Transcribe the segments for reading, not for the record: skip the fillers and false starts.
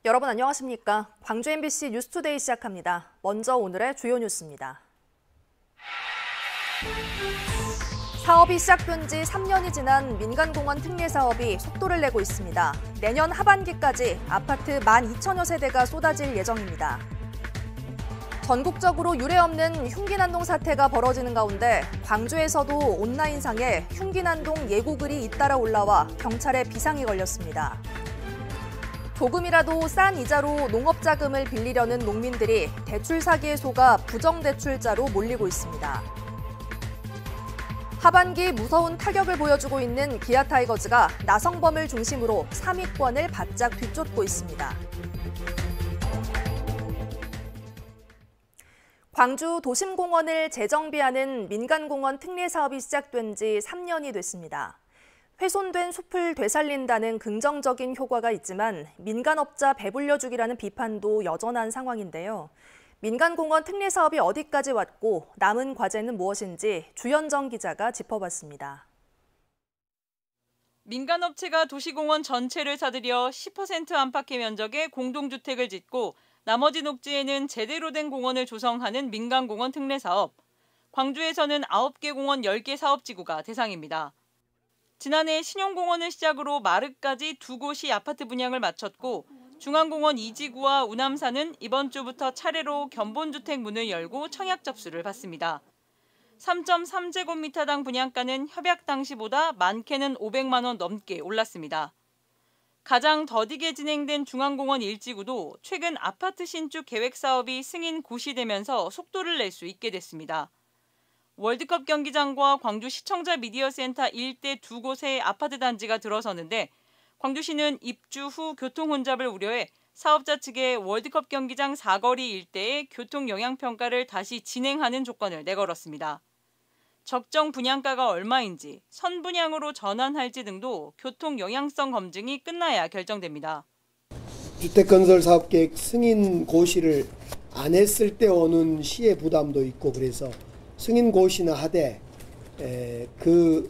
여러분 안녕하십니까? 광주 MBC 뉴스투데이 시작합니다. 먼저 오늘의 주요 뉴스입니다. 사업이 시작된 지 3년이 지난 민간공원 특례 사업이 속도를 내고 있습니다. 내년 하반기까지 아파트 12,000여 세대가 쏟아질 예정입니다. 전국적으로 유례없는 흉기난동 사태가 벌어지는 가운데 광주에서도 온라인상에 흉기난동 예고글이 잇따라 올라와 경찰에 비상이 걸렸습니다. 조금이라도 싼 이자로 농업자금을 빌리려는 농민들이 대출 사기에 속아 부정대출자로 몰리고 있습니다. 하반기 무서운 타격을 보여주고 있는 기아 타이거즈가 나성범을 중심으로 3위권을 바짝 뒤쫓고 있습니다. 광주 도심공원을 재정비하는 민간공원 특례 사업이 시작된 지 3년이 됐습니다. 훼손된 숲을 되살린다는 긍정적인 효과가 있지만 민간업자 배불려주기라는 비판도 여전한 상황인데요. 민간공원 특례 사업이 어디까지 왔고 남은 과제는 무엇인지 주현정 기자가 짚어봤습니다. 민간업체가 도시공원 전체를 사들여 10% 안팎의 면적의 공동주택을 짓고 나머지 녹지에는 제대로 된 공원을 조성하는 민간공원 특례 사업. 광주에서는 9개 공원 10개 사업지구가 대상입니다. 지난해 신용공원을 시작으로 마르까지 두 곳이 아파트 분양을 마쳤고 중앙공원 2지구와 우남사는 이번 주부터 차례로 견본주택 문을 열고 청약 접수를 받습니다. 3.3제곱미터당 분양가는 협약 당시보다 많게는 500만 원 넘게 올랐습니다. 가장 더디게 진행된 중앙공원 1지구도 최근 아파트 신축 계획 사업이 승인 고시되면서 속도를 낼 수 있게 됐습니다. 월드컵 경기장과 광주 시청자 미디어 센터 일대 두 곳의 아파트 단지가 들어서는데 광주시는 입주 후 교통 혼잡을 우려해 사업자 측에 월드컵 경기장 사거리 일대의 교통 영향 평가를 다시 진행하는 조건을 내걸었습니다. 적정 분양가가 얼마인지, 선분양으로 전환할지 등도 교통 영향성 검증이 끝나야 결정됩니다. 주택건설사업계획 승인 고시를 안 했을 때 오는 시의 부담도 있고 그래서 승인 고시나 하되 그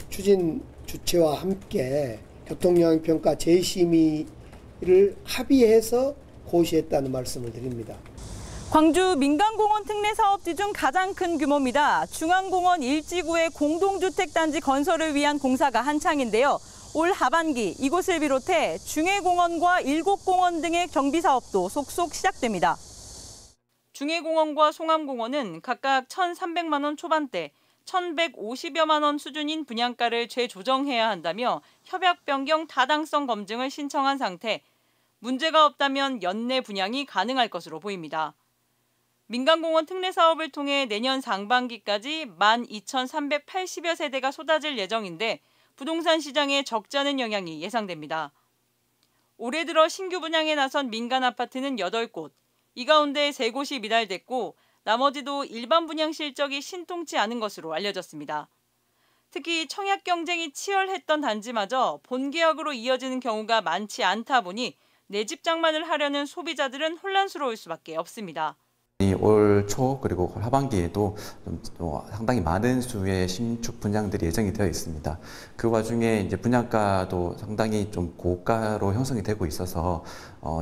추진 주체와 함께 교통영향평가 재심의를 합의해서 고시했다는 말씀을 드립니다. 광주 민간공원 특례 사업지 중 가장 큰 규모입니다. 중앙공원 1지구의 공동주택단지 건설을 위한 공사가 한창인데요. 올 하반기 이곳을 비롯해 중해공원과 일곡공원 등의 경비사업도 속속 시작됩니다. 중해공원과 송암공원은 각각 1,300만 원 초반대, 1,150여만 원 수준인 분양가를 재조정해야 한다며 협약 변경 타당성 검증을 신청한 상태, 문제가 없다면 연내 분양이 가능할 것으로 보입니다. 민간공원 특례 사업을 통해 내년 상반기까지 12,380여 세대가 쏟아질 예정인데 부동산 시장에 적잖은 영향이 예상됩니다. 올해 들어 신규 분양에 나선 민간 아파트는 8곳, 이 가운데 3곳이 미달됐고 나머지도 일반 분양 실적이 신통치 않은 것으로 알려졌습니다. 특히 청약 경쟁이 치열했던 단지마저 본계약으로 이어지는 경우가 많지 않다 보니 내 집 장만을 하려는 소비자들은 혼란스러울 수밖에 없습니다. 올 초 그리고 올 하반기에도 상당히 많은 수의 신축 분양들이 예정이 되어 있습니다. 그 와중에 이제 분양가도 상당히 좀 고가로 형성이 되고 있어서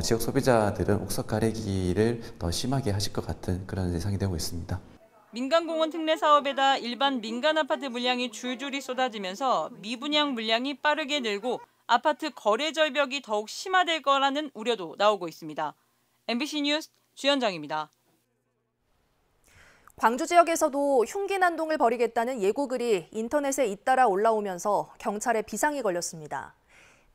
지역 소비자들은 옥석 가래기를 더 심하게 하실 것 같은 그런 예상이 되고 있습니다. 민간공원 특례 사업에다 일반 민간 아파트 물량이 줄줄이 쏟아지면서 미분양 물량이 빠르게 늘고 아파트 거래 절벽이 더욱 심화될 거라는 우려도 나오고 있습니다. MBC 뉴스 주현정입니다. 광주 지역에서도 흉기난동을 벌이겠다는 예고글이 인터넷에 잇따라 올라오면서 경찰에 비상이 걸렸습니다.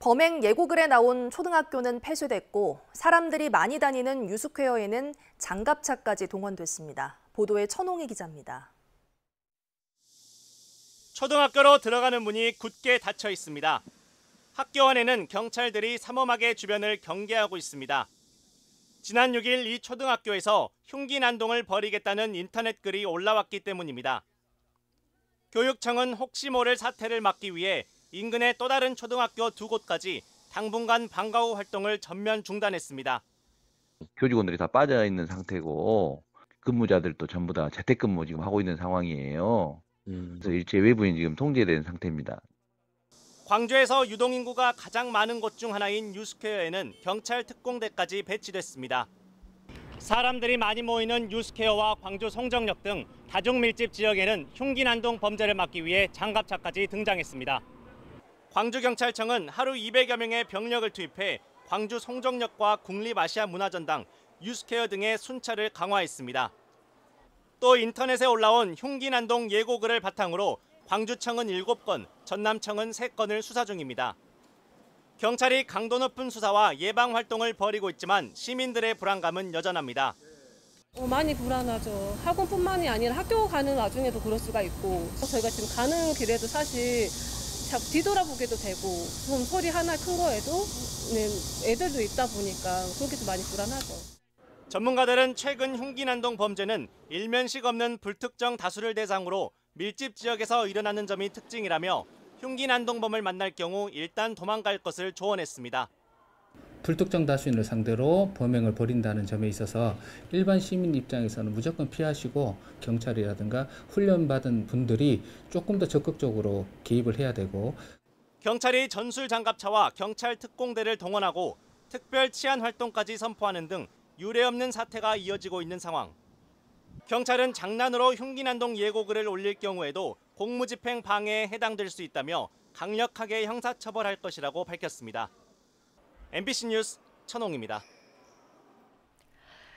범행 예고글에 나온 초등학교는 폐쇄됐고 사람들이 많이 다니는 유스퀘어에는 장갑차까지 동원됐습니다. 보도에 천홍희 기자입니다. 초등학교로 들어가는 문이 굳게 닫혀 있습니다. 학교 안에는 경찰들이 삼엄하게 주변을 경계하고 있습니다. 지난 6일 이 초등학교에서 흉기난동을 벌이겠다는 인터넷 글이 올라왔기 때문입니다. 교육청은 혹시 모를 사태를 막기 위해 인근의 또 다른 초등학교 2곳까지 당분간 방과 후 활동을 전면 중단했습니다. 교직원들이 다 빠져 있는 상태고 근무자들도 전부 다 재택근무 지금 하고 있는 상황이에요. 그래서 일체 외부인 지금 통제된 상태입니다. 광주에서 유동인구가 가장 많은 곳 중 하나인 뉴스퀘어에는 경찰 특공대까지 배치됐습니다. 사람들이 많이 모이는 뉴스퀘어와 광주 송정역 등 다중밀집 지역에는 흉기난동 범죄를 막기 위해 장갑차까지 등장했습니다. 광주경찰청은 하루 200여 명의 병력을 투입해 광주 송정역과 국립아시아문화전당, 뉴스퀘어 등의 순찰을 강화했습니다. 또 인터넷에 올라온 흉기난동 예고글을 바탕으로 광주청은 7건, 전남청은 3건을 수사 중입니다. 경찰이 강도 높은 수사와 예방 활동을 벌이고 있지만 시민들의 불안감은 여전합니다. 많이 불안하죠. 학원뿐만이 아니라 학교 가는 와중에도 그럴 수가 있고 저희가 지금 가는 길에도 사실 자꾸 뒤돌아보게도 되고 좀 소리 하나 큰 거에도 애들도 있다 보니까 그렇게 좀 많이 불안하죠. 전문가들은 최근 흉기난동 범죄는 일면식 없는 불특정 다수를 대상으로 밀집 지역에서 일어나는 점이 특징이라며 흉기난동범을 만날 경우 일단 도망갈 것을 조언했습니다. 불특정 다수인을 상대로 범행을 벌인다는 점에 있어서 일반 시민 입장에서는 무조건 피하시고 경찰이라든가 훈련받은 분들이 조금 더 적극적으로 개입을 해야 되고 경찰이 전술장갑차와 경찰 특공대를 동원하고 특별 치안 활동까지 선포하는 등 유례없는 사태가 이어지고 있는 상황. 경찰은 장난으로 흉기난동 예고글을 올릴 경우에도 공무집행 방해에 해당될 수 있다며 강력하게 형사처벌할 것이라고 밝혔습니다. MBC 뉴스 천홍입니다.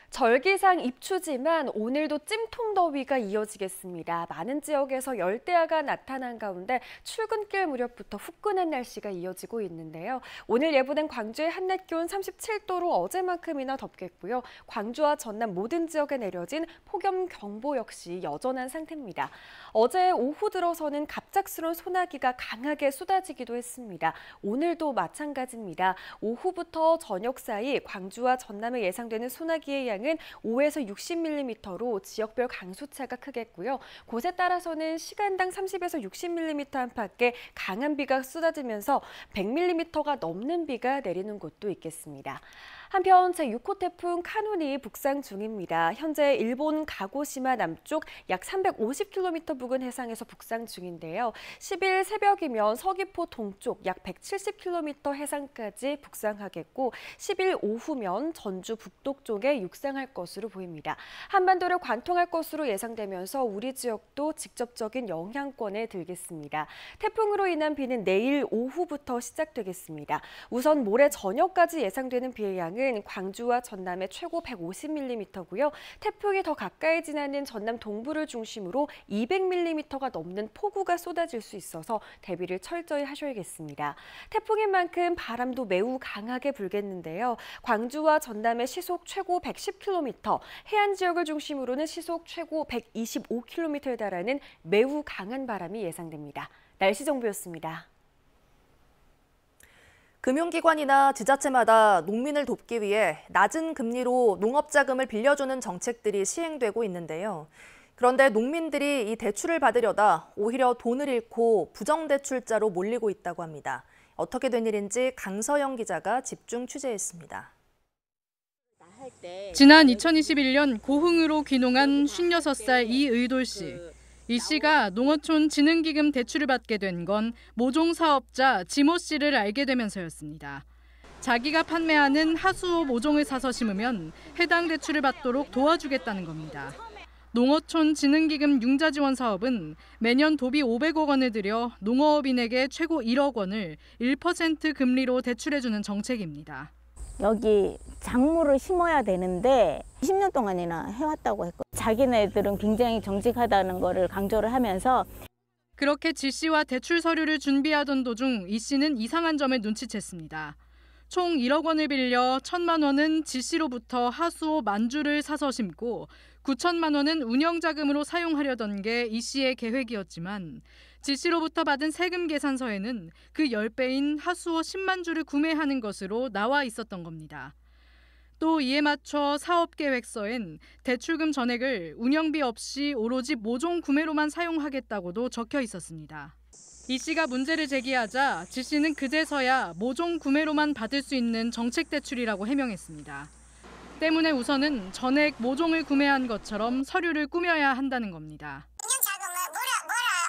절기상 입추지만 오늘도 찜통더위가 이어지겠습니다. 많은 지역에서 열대야가 나타난 가운데 출근길 무렵부터 후끈한 날씨가 이어지고 있는데요. 오늘 예보된 광주의 한낮 기온 37도로 어제만큼이나 덥겠고요. 광주와 전남 모든 지역에 내려진 폭염경보 역시 여전한 상태입니다. 어제 오후 들어서는 갑작스러운 소나기가 강하게 쏟아지기도 했습니다. 오늘도 마찬가지입니다. 오후부터 저녁 사이 광주와 전남에 예상되는 소나기의 양은 5에서 60mm로 지역별 강수차가 크겠고요. 곳에 따라서는 시간당 30에서 60mm 안팎의 강한 비가 쏟아지면서 100mm가 넘는 비가 내리는 곳도 있겠습니다. 한편 제6호 태풍 카눈이 북상 중입니다. 현재 일본 가고시마 남쪽 약 350km 부근 해상에서 북상 중인데요. 10일 새벽이면 서귀포 동쪽 약 170km 해상까지 북상하겠고 10일 오후면 전주 북독 쪽에 육상할 것으로 보입니다. 한반도를 관통할 것으로 예상되면서 우리 지역도 직접적인 영향권에 들겠습니다. 태풍으로 인한 비는 내일 오후부터 시작되겠습니다. 우선 모레 저녁까지 예상되는 비의 양은 광주와 전남의 최고 150mm고요. 태풍이 더 가까이 지나는 전남 동부를 중심으로 200mm가 넘는 폭우가 쏟아질 수 있어서 대비를 철저히 하셔야겠습니다. 태풍인 만큼 바람도 매우 강하게 불겠는데요. 광주와 전남의 시속 최고 110km, 해안 지역을 중심으로는 시속 최고 125km에 달하는 매우 강한 바람이 예상됩니다. 날씨 정보였습니다. 금융기관이나 지자체마다 농민을 돕기 위해 낮은 금리로 농업자금을 빌려주는 정책들이 시행되고 있는데요. 그런데 농민들이 이 대출을 받으려다 오히려 돈을 잃고 부정대출자로 몰리고 있다고 합니다. 어떻게 된 일인지 강서영 기자가 집중 취재했습니다. 지난 2021년 고흥으로 귀농한 56살 이의돌 씨. 이 씨가 농어촌 진흥기금 대출을 받게 된 건 모종 사업자 지모 씨를 알게 되면서였습니다. 자기가 판매하는 하수오 모종을 사서 심으면 해당 대출을 받도록 도와주겠다는 겁니다. 농어촌 진흥기금 융자 지원 사업은 매년 도비 500억 원을 들여 농어업인에게 최고 1억 원을 1% 금리로 대출해주는 정책입니다. 여기 작물을 심어야 되는데 20년 동안이나 해왔다고 했고 자기네들은 굉장히 정직하다는 거를 강조를 하면서 그렇게 지 씨와 대출 서류를 준비하던 도중 이 씨는 이상한 점을 눈치챘습니다. 총 1억 원을 빌려 1,000만 원은 지 씨로부터 하수오 만주를 사서 심고 9천만 원은 운영자금으로 사용하려던 게 이 씨의 계획이었지만 지 씨로부터 받은 세금 계산서에는 그 10배인 하수오 10만 주를 구매하는 것으로 나와 있었던 겁니다. 또 이에 맞춰 사업계획서엔 대출금 전액을 운영비 없이 오로지 모종 구매로만 사용하겠다고도 적혀 있었습니다. 이 씨가 문제를 제기하자 지 씨는 그제서야 모종 구매로만 받을 수 있는 정책 대출이라고 해명했습니다. 때문에 우선은 전액 모종을 구매한 것처럼 서류를 꾸며야 한다는 겁니다. 운영자금을 뭐라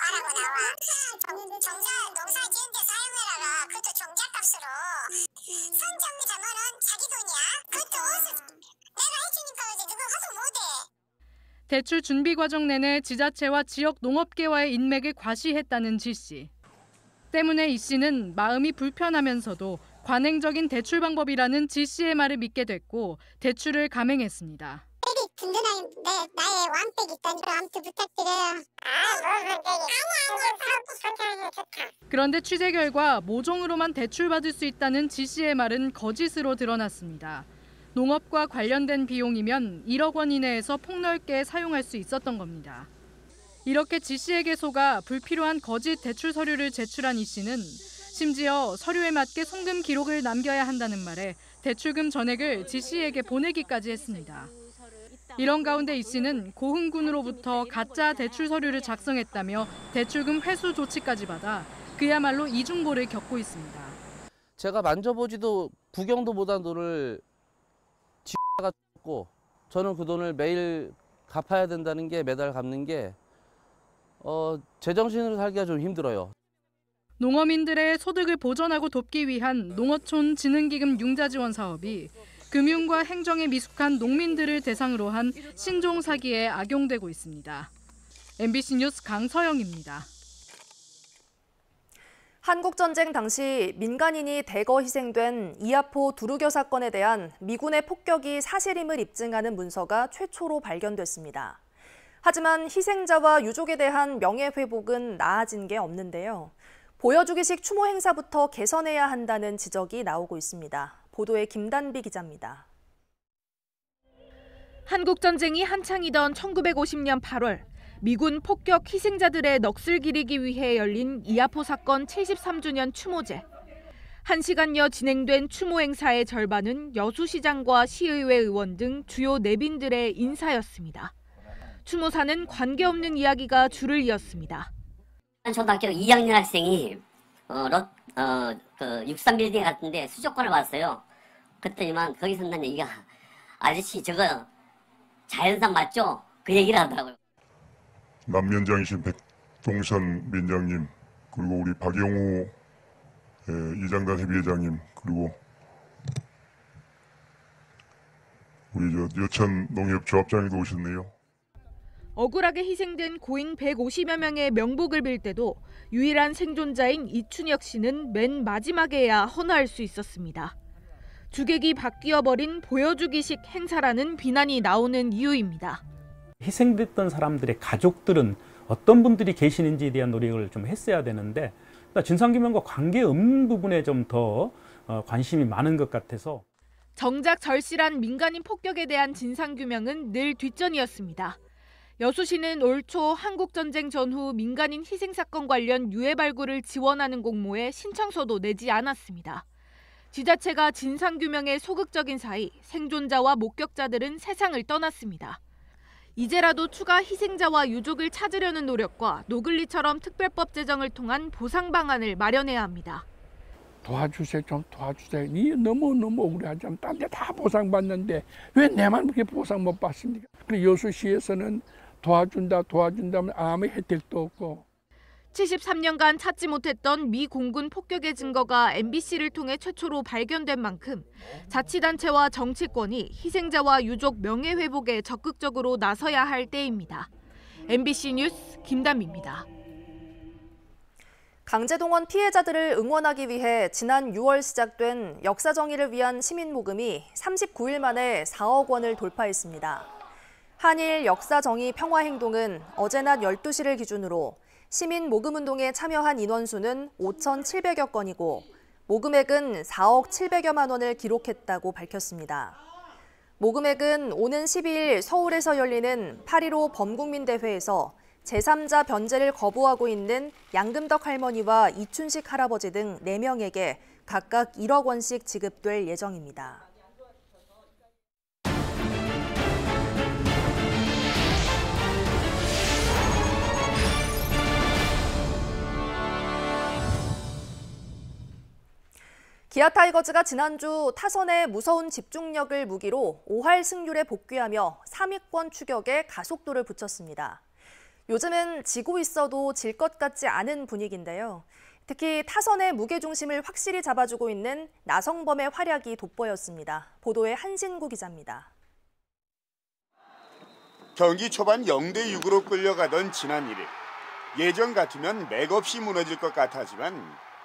알아고 나와. 정사 농사 지을 때 사용해라 대출 준비 과정 내내 지자체와 지역 농업계와의 인맥을 과시했다는 지 씨. 때문에 이 씨는 마음이 불편하면서도 관행적인 대출 방법이라는 지 씨의 말을 믿게 됐고 대출을 감행했습니다. 든든한 나의 왕백이 있다니까 아무튼 부탁드려요. 그런데 취재 결과 모종으로만 대출받을 수 있다는 지 씨의 말은 거짓으로 드러났습니다. 농업과 관련된 비용이면 1억 원 이내에서 폭넓게 사용할 수 있었던 겁니다. 이렇게 지 씨에게 속아 불필요한 거짓 대출 서류를 제출한 이 씨는 심지어 서류에 맞게 송금 기록을 남겨야 한다는 말에 대출금 전액을 지 씨에게 보내기까지 했습니다. 이런 가운데 이 씨는 고흥군으로부터 가짜 대출 서류를 작성했다며 대출금 회수 조치까지 받아 그야말로 이중고를 겪고 있습니다. 제가 만져보지도 구경도 못한 돈을 X가 줬고 저는 그 돈을 매일 갚아야 된다는 게 매달 갚는 게 제정신으로 살기가 좀 힘들어요. 농어민들의 소득을 보전하고 돕기 위한 농어촌 진흥기금 융자 지원 사업이 금융과 행정에 미숙한 농민들을 대상으로 한 신종 사기에 악용되고 있습니다. MBC 뉴스 강서영입니다. 한국전쟁 당시 민간인이 대거 희생된 이아포 두루교 사건에 대한 미군의 폭격이 사실임을 입증하는 문서가 최초로 발견됐습니다. 하지만 희생자와 유족에 대한 명예회복은 나아진 게 없는데요. 보여주기식 추모 행사부터 개선해야 한다는 지적이 나오고 있습니다. 보도에 김단비 기자입니다. 한국전쟁이 한창이던 1950년 8월 미군 폭격 희생자들의 넋을 기리기 위해 열린 이아포 사건 73주년 추모제. 1시간여 진행된 추모 행사의 절반은 여수시장과 시의회 의원 등 주요 내빈들의 인사였습니다. 추모사는 관계없는 이야기가 줄을 이었습니다. 초등학교 2학년 학생이 63빌딩 같은데 수족관을 왔어요. 그랬더니만 거기서 난 얘기가 아저씨 저거 자연산 맞죠? 그 얘기를 하더라고요. 남면장이신 백동선 면장님 그리고 우리 박영우 이장단 협의회장님 그리고 우리 여천 농협조합장님도 오셨네요. 억울하게 희생된 고인 150여 명의 명복을 빌 때도 유일한 생존자인 이춘혁 씨는 맨 마지막에야 헌화할 수 있었습니다. 주객이 바뀌어버린 보여주기식 행사라는 비난이 나오는 이유입니다. 희생됐던 사람들의 가족들은 어떤 분들이 계시는지에 대한 노력을 좀 했어야 되는데 진상규명과 관계없는 부분에 좀 더 관심이 많은 것 같아서 정작 절실한 민간인 폭격에 대한 진상규명은 늘 뒷전이었습니다. 여수시는 올 초 한국전쟁 전후 민간인 희생사건 관련 유해 발굴을 지원하는 공모에 신청서도 내지 않았습니다. 지자체가 진상규명에 소극적인 사이 생존자와 목격자들은 세상을 떠났습니다. 이제라도 추가 희생자와 유족을 찾으려는 노력과 노글리처럼 특별법 제정을 통한 보상 방안을 마련해야 합니다. 도와주세요, 좀 도와주세요. 이 너무 억울하지 않으면 딴 데 다 보상받는데 왜 내만 그렇게 보상 못 받습니까? 그리고 여수시에서는 도와준다면 아무 혜택도 없고. 73년간 찾지 못했던 미 공군 폭격의 증거가 MBC를 통해 최초로 발견된 만큼 자치단체와 정치권이 희생자와 유족 명예회복에 적극적으로 나서야 할 때입니다. MBC 뉴스 김단비입니다. 강제동원 피해자들을 응원하기 위해 지난 6월 시작된 역사정의를 위한 시민모금이 39일 만에 4억 원을 돌파했습니다. 한일 역사정의 평화행동은 어제 낮 12시를 기준으로 시민 모금운동에 참여한 인원수는 5,700여 건이고 모금액은 4억 700여만 원을 기록했다고 밝혔습니다. 모금액은 오는 12일 서울에서 열리는 8.15 범국민대회에서 제3자 변제를 거부하고 있는 양금덕 할머니와 이춘식 할아버지 등 4명에게 각각 1억 원씩 지급될 예정입니다. 기아 타이거즈가 지난주 타선의 무서운 집중력을 무기로 5할 승률에 복귀하며 3위권 추격에 가속도를 붙였습니다. 요즘은 지고 있어도 질 것 같지 않은 분위기인데요. 특히 타선의 무게중심을 확실히 잡아주고 있는 나성범의 활약이 돋보였습니다. 보도에 한신구 기자입니다. 경기 초반 0대6으로 끌려가던 지난 1일. 예전 같으면 맥없이 무너질 것 같았지만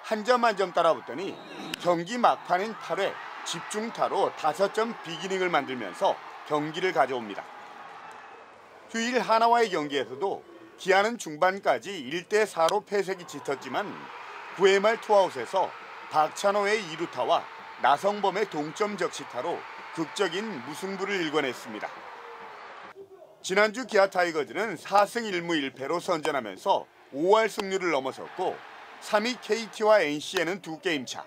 한 점 한 점 따라붙더니 경기 막판인 8회 집중타로 5점 비기닝을 만들면서 경기를 가져옵니다. 휴일 하나와의 경기에서도 기아는 중반까지 1대4로 패색이 짙었지만 9회 말 투아웃에서 박찬호의 2루타와 나성범의 동점 적시타로 극적인 무승부를 일궈냈습니다. 지난주 기아 타이거즈는 4승 1무 1패로 선전하면서 5할 승률을 넘어섰고 3위 KT와 NC에는 2게임 차,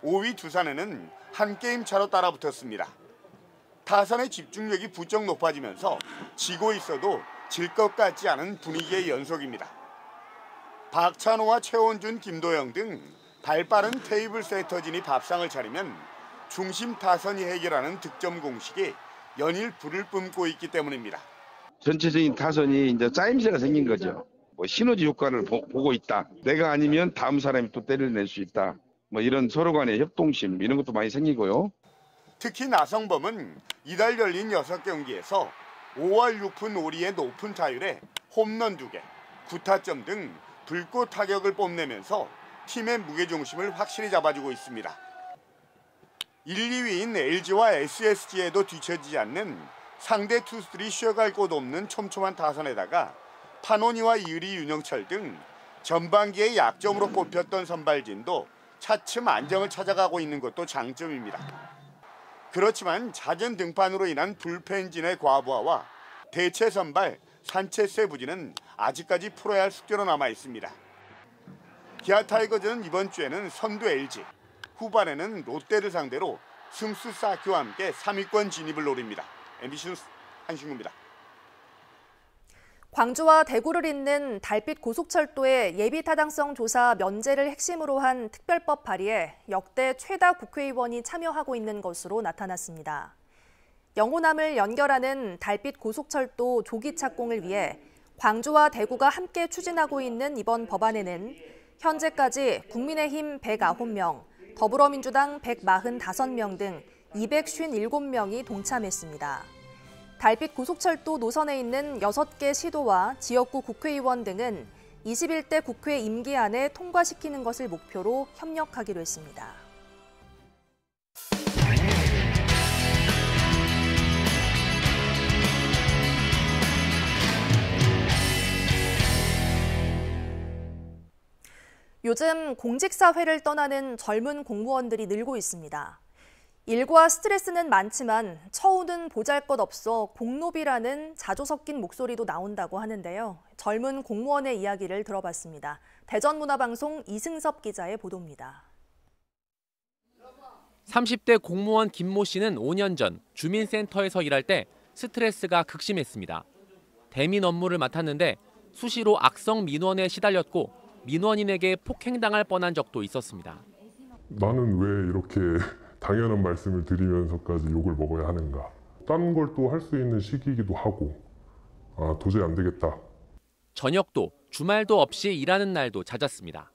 5위 두산에는 1게임 차로 따라붙었습니다. 타선의 집중력이 부쩍 높아지면서 지고 있어도 질 것 같지 않은 분위기의 연속입니다. 박찬호와 최원준, 김도영 등 발빠른 테이블 세터진이 밥상을 차리면 중심 타선이 해결하는 득점 공식이 연일 불을 뿜고 있기 때문입니다. 전체적인 타선이 이제 짜임새가 생긴 거죠. 뭐 시너지 효과를 보고 있다. 내가 아니면 다음 사람이 또 때려낼 수 있다. 뭐 이런 서로 간의 협동심 이런 것도 많이 생기고요. 특히 나성범은 이달 열린 6경기에서 5할 6푼 5리의 높은 타율에 홈런 2개, 9타점 등 불꽃 타격을 뽐내면서 팀의 무게중심을 확실히 잡아주고 있습니다. 1, 2위인 LG와 SSG에도 뒤처지지 않는 상대 투수들이 쉬어갈 곳 없는 촘촘한 타선에다가 파노니와 이의리, 윤영철 등 전반기의 약점으로 꼽혔던 선발진도 차츰 안정을 찾아가고 있는 것도 장점입니다. 그렇지만 잦은 등판으로 인한 불펜진의 과부하와 대체 선발 산체스의 부진은 아직까지 풀어야 할 숙제로 남아 있습니다. 기아 타이거즈는 이번 주에는 선두 LG, 후반에는 롯데를 상대로 승수 쌓기와 함께 3위권 진입을 노립니다. MBC 뉴스 한신구입니다. 광주와 대구를 잇는 달빛 고속철도의 예비 타당성 조사 면제를 핵심으로 한 특별법 발의에 역대 최다 국회의원이 참여하고 있는 것으로 나타났습니다. 영호남을 연결하는 달빛 고속철도 조기 착공을 위해 광주와 대구가 함께 추진하고 있는 이번 법안에는 현재까지 국민의힘 109명, 더불어민주당 145명 등 257명이 동참했습니다. 달빛 고속철도 노선에 있는 6개 시도와 지역구 국회의원 등은 21대 국회 임기 안에 통과시키는 것을 목표로 협력하기로 했습니다. 요즘 공직사회를 떠나는 젊은 공무원들이 늘고 있습니다. 일과 스트레스는 많지만 처우는 보잘것없어 공노비라는 자조 섞인 목소리도 나온다고 하는데요. 젊은 공무원의 이야기를 들어봤습니다. 대전문화방송 이승섭 기자의 보도입니다. 30대 공무원 김모 씨는 5년 전 주민센터에서 일할 때 스트레스가 극심했습니다. 대민 업무를 맡았는데 수시로 악성 민원에 시달렸고 민원인에게 폭행당할 뻔한 적도 있었습니다. 나는 왜 이렇게 당연한 말씀을 드리면서까지 욕을 먹어야 하는가. 다른 걸 또 할 수 있는 시기이기도 하고 도저히 안 되겠다. 저녁도 주말도 없이 일하는 날도 잦았습니다.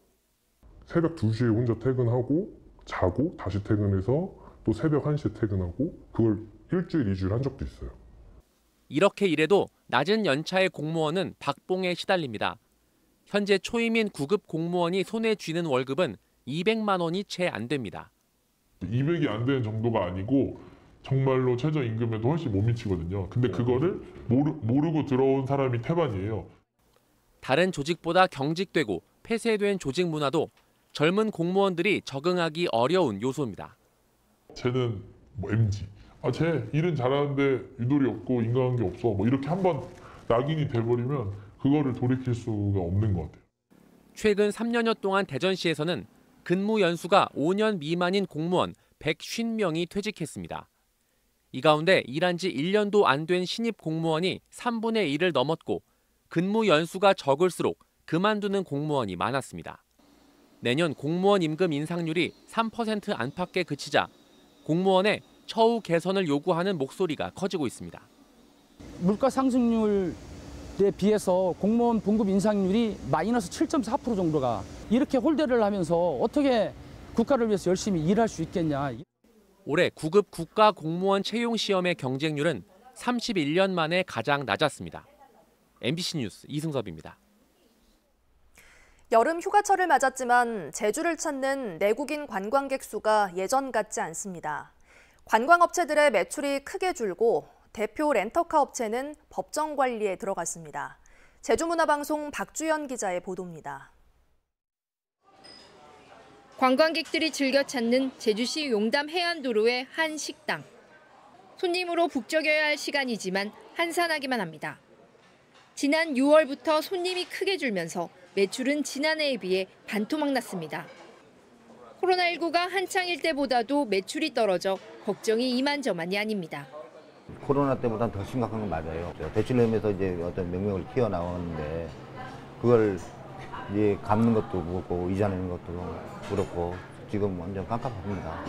새벽 2시에 혼자 퇴근하고 자고 다시 퇴근해서 또 새벽 1시에 퇴근하고 그걸 일주일, 2주일 한 적도 있어요. 이렇게 일해도 낮은 연차의 공무원은 박봉에 시달립니다. 현재 초임인 9급 공무원이 손에 쥐는 월급은 200만 원이 채 안 됩니다. 200이 안 되는 정도가 아니고 정말로 최저임금에도 훨씬 못 미치거든요. 근데 그거를 모르고 들어온 사람이 태반이에요. 다른 조직보다 경직되고 폐쇄된 조직 문화도 젊은 공무원들이 적응하기 어려운 요소입니다. 쟤는 뭐 MG, 쟤 일은 잘하는데 유도리 없고 인간관계 없어. 뭐 이렇게 한번 낙인이 돼버리면 그거를 돌이킬 수가 없는 것 같아요. 최근 3년여 동안 대전시에서는 근무 연수가 5년 미만인 공무원 150명이 퇴직했습니다. 이 가운데 일한 지 1년도 안 된 신입 공무원이 3분의 1을 넘었고 근무 연수가 적을수록 그만두는 공무원이 많았습니다. 내년 공무원 임금 인상률이 3% 안팎에 그치자 공무원의 처우 개선을 요구하는 목소리가 커지고 있습니다. 물가 상승률에 비해서 공무원 봉급 인상률이 마이너스 7.4% 정도가 이렇게 홀대를 하면서 어떻게 국가를 위해서 열심히 일할 수 있겠냐. 올해 9급 국가공무원 채용시험의 경쟁률은 31년 만에 가장 낮았습니다. MBC 뉴스 이승섭입니다. 여름 휴가철을 맞았지만 제주를 찾는 내국인 관광객 수가 예전 같지 않습니다. 관광업체들의 매출이 크게 줄고 대표 렌터카 업체는 법정 관리에 들어갔습니다. 제주문화방송 박주연 기자의 보도입니다. 관광객들이 즐겨 찾는 제주시 용담 해안도로의 한 식당. 손님으로 북적여야 할 시간이지만 한산하기만 합니다. 지난 6월부터 손님이 크게 줄면서 매출은 지난해에 비해 반토막 났습니다. 코로나19가 한창일 때보다도 매출이 떨어져 걱정이 이만저만이 아닙니다. 코로나 때보다는 더 심각한 건 맞아요. 대출 내면서 이제 어떤 명목을 키워 나오는데 그걸 이제 갚는 것도 무겁고 이자 내는 것도 그렇고 지금 완전 깜깜합니다.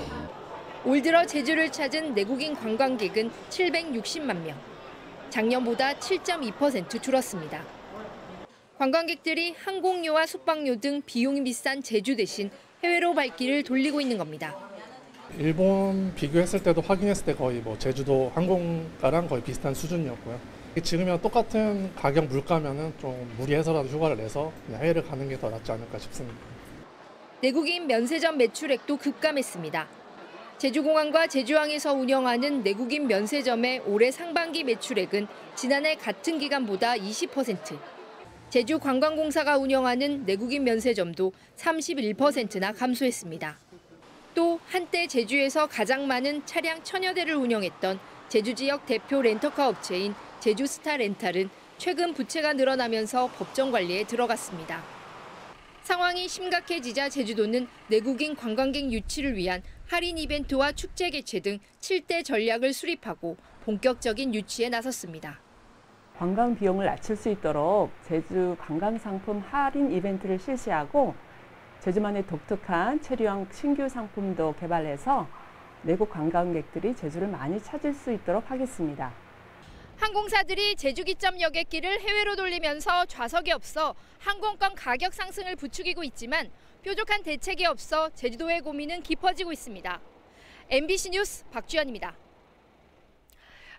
올 들어 제주를 찾은 내국인 관광객은 760만 명. 작년보다 7.2% 줄었습니다. 관광객들이 항공료와 숙박료 등 비용이 비싼 제주 대신 해외로 발길을 돌리고 있는 겁니다. 일본 비교했을 때도 확인했을 때 거의 제주도 항공가랑 거의 비슷한 수준이었고요. 지금이랑 똑같은 가격 물가면은 좀 무리해서라도 휴가를 내서 그냥 해외를 가는 게 더 낫지 않을까 싶습니다. 내국인 면세점 매출액도 급감했습니다. 제주공항과 제주항에서 운영하는 내국인 면세점의 올해 상반기 매출액은 지난해 같은 기간보다 20%, 제주관광공사가 운영하는 내국인 면세점도 31%나 감소했습니다. 또 한때 제주에서 가장 많은 차량 1000여 대를 운영했던 제주 지역 대표 렌터카 업체인 제주스타 렌탈은 최근 부채가 늘어나면서 법정 관리에 들어갔습니다. 상황이 심각해지자 제주도는 내국인 관광객 유치를 위한 할인 이벤트와 축제 개최 등 7대 전략을 수립하고 본격적인 유치에 나섰습니다. 관광 비용을 낮출 수 있도록 제주 관광상품 할인 이벤트를 실시하고 제주만의 독특한 체류형 신규 상품도 개발해서 내국 관광객들이 제주를 많이 찾을 수 있도록 하겠습니다. 항공사들이 제주 기점 여객기를 해외로 돌리면서 좌석이 없어 항공권 가격 상승을 부추기고 있지만 뾰족한 대책이 없어 제주도의 고민은 깊어지고 있습니다. MBC 뉴스 박주연입니다.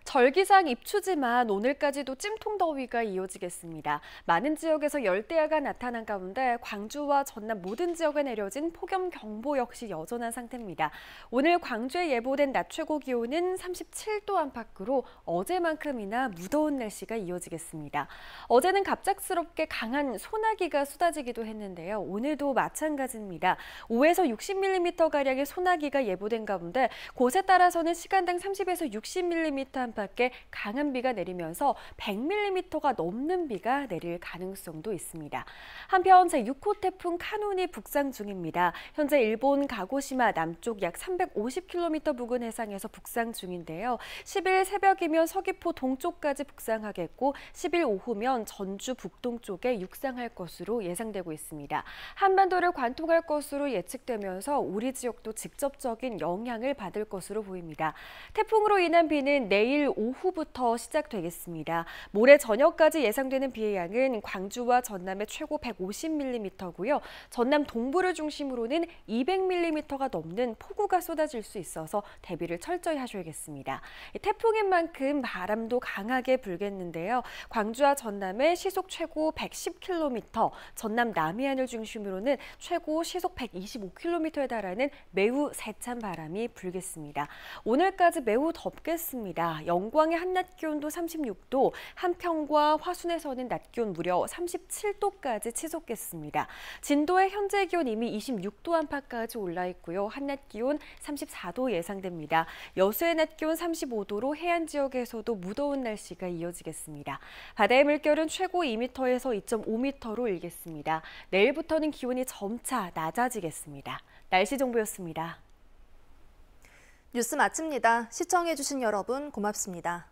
절기상 입추지만 오늘까지도 찜통 더위가 이어지겠습니다. 많은 지역에서 열대야가 나타난 가운데 광주와 전남 모든 지역에 내려진 폭염경보 역시 여전한 상태입니다. 오늘 광주에 예보된 낮 최고 기온은 37도 안팎으로 어제만큼이나 무더운 날씨가 이어지겠습니다. 어제는 갑작스럽게 강한 소나기가 쏟아지기도 했는데요. 오늘도 마찬가지입니다. 5에서 60mm가량의 소나기가 예보된 가운데 곳에 따라서는 시간당 30에서 60mm 밖에 강한 비가 내리면서 100mm가 넘는 비가 내릴 가능성도 있습니다. 한편 제6호 태풍 카눈이 북상 중입니다. 현재 일본 가고시마 남쪽 약 350km 부근 해상에서 북상 중인데요. 10일 새벽이면 서귀포 동쪽까지 북상하겠고 10일 오후면 전주 북동쪽에 육상할 것으로 예상되고 있습니다. 한반도를 관통할 것으로 예측되면서 우리 지역도 직접적인 영향을 받을 것으로 보입니다. 태풍으로 인한 비는 내일 오후부터 시작되겠습니다. 모레 저녁까지 예상되는 비의 양은 광주와 전남의 최고 150mm고요. 전남 동부를 중심으로는 200mm가 넘는 폭우가 쏟아질 수 있어서 대비를 철저히 하셔야겠습니다. 태풍인 만큼 바람도 강하게 불겠는데요. 광주와 전남의 시속 최고 110km, 전남 남해안을 중심으로는 최고 시속 125km에 달하는 매우 세찬 바람이 불겠습니다. 오늘까지 매우 덥겠습니다. 영광의 한낮 기온도 36도, 한평과 화순에서는 낮 기온 무려 37도까지 치솟겠습니다. 진도의 현재 기온 이미 26도 안팎까지 올라 있고요. 한낮 기온 34도 예상됩니다. 여수의 낮 기온 35도로 해안 지역에서도 무더운 날씨가 이어지겠습니다. 바다의 물결은 최고 2m에서 2.5m로 일겠습니다. 내일부터는 기온이 점차 낮아지겠습니다. 날씨 정보였습니다. 뉴스 마칩니다. 시청해주신 여러분 고맙습니다.